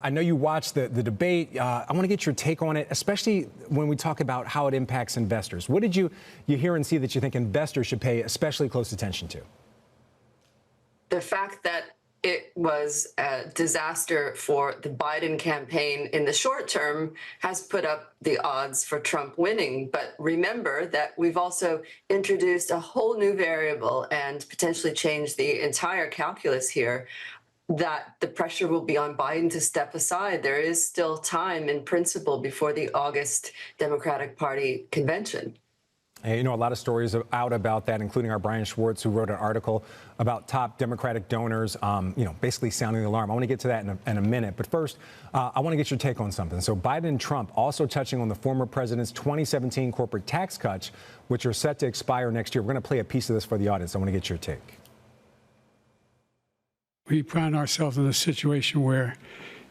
I know you watched the debate. I want to get your take on it, especially when we talk about how it impacts investors. What did you hear and see that you think investors should pay especially close attention to? The fact that it was a disaster for the Biden campaign in the short term has put up the odds for Trump winning. But remember that we've also introduced a whole new variable and potentially changed the entire calculus here, that the pressure will be on Biden to step aside. There is still time in principle before the August Democratic Party convention. You know, a lot of stories out about that, including our Brian Schwartz, who wrote an article about top Democratic donors, basically sounding the alarm. I want to get to that in a minute. But first, I want to get your take on something. So Biden and Trump also touching on the former president's 2017 corporate tax cuts, which are set to expire next year. We're going to play a piece of this for the audience. I want to get your take. We find ourselves in a situation where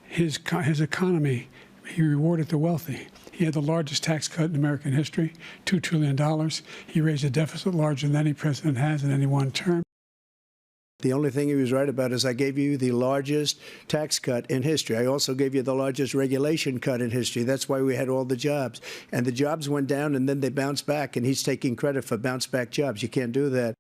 his economy, he rewarded the wealthy. He had the largest tax cut in American history, $2 trillion. He raised a deficit larger than any president has in any one term. The only thing he was right about is I gave you the largest tax cut in history. I also gave you the largest regulation cut in history. That's why we had all the jobs. And the jobs went down and then they bounced back, and he's taking credit for bounce back jobs. You can't do that.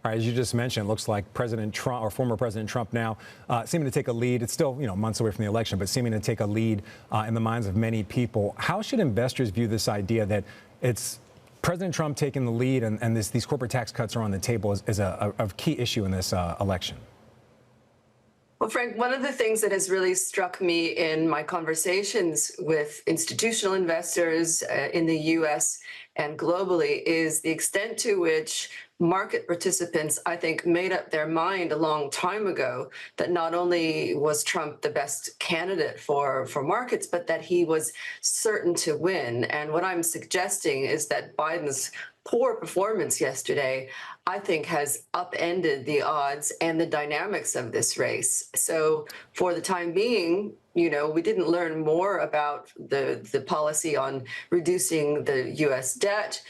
All right, as you just mentioned, it looks like President Trump, or former President Trump now, seeming to take a lead. It's still, months away from the election, but seeming to take a lead in the minds of many people. How should investors view this idea that it's President Trump taking the lead and these corporate tax cuts are on the table as a key issue in this election? Well, Frank, one of the things that has really struck me in my conversations with institutional investors in the U.S. and globally is the extent to which market participants, I think, made up their mind a long time ago that not only was Trump the best candidate for markets, but that he was certain to win. And what I'm suggesting is that Biden's poor performance yesterday, I think, has upended the odds and the dynamics of this race. So for the time being, we didn't learn more about the policy on reducing the U.S. debt.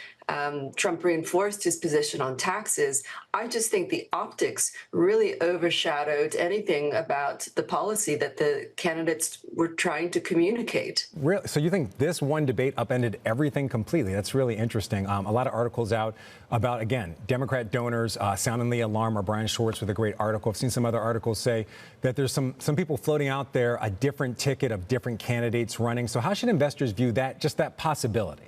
Trump reinforced his position on taxes. I just think the optics really overshadowed anything about the policy that the candidates were trying to communicate. Really? So you think this one debate upended everything completely? That's really interesting. A lot of articles out about, again, Democrat donors sounding the alarm, or Brian Schwartz with a great article. I've seen some other articles say that there's some people floating out there, a different ticket of different candidates running. So how should investors view that, just that possibility?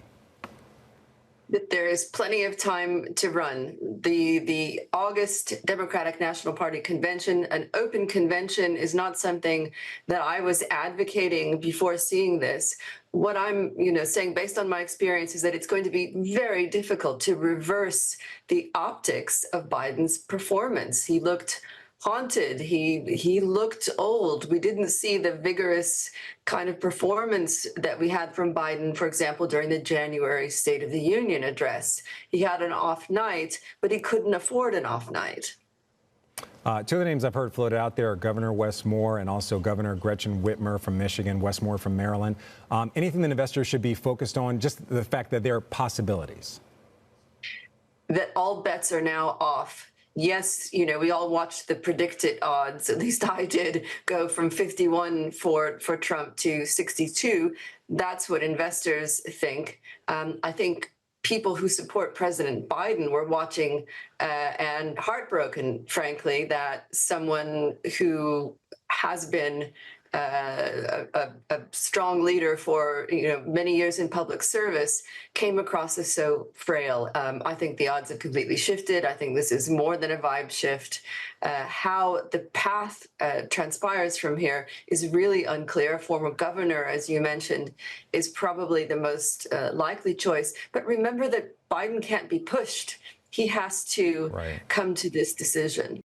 That there is plenty of time to run. The August Democratic National Party convention, an open convention, is not something that I was advocating before seeing this. What I'm, saying based on my experience is that it's going to be very difficult to reverse the optics of Biden's performance. He looked haunted. He looked old. We didn't see the vigorous kind of performance that we had from Biden, for example, during the January State of the Union address. He had an off night, but he couldn't afford an off night. Two of the names I've heard floated out there are Governor Wes Moore and also Governor Gretchen Whitmer from Michigan, Wes Moore from Maryland. Anything that investors should be focused on, just the fact that there are possibilities? That all bets are now off. Yes, we all watched the predicted odds, at least I did, go from 51 for Trump to 62. That's what investors think. I think people who support President Biden were watching and heartbroken, frankly, that someone who has been a strong leader for many years in public service came across as so frail. I think the odds have completely shifted. I think this is more than a vibe shift. How the path transpires from here is really unclear. Former governor, as you mentioned, is probably the most likely choice. But remember that Biden can't be pushed. He has to come to this decision.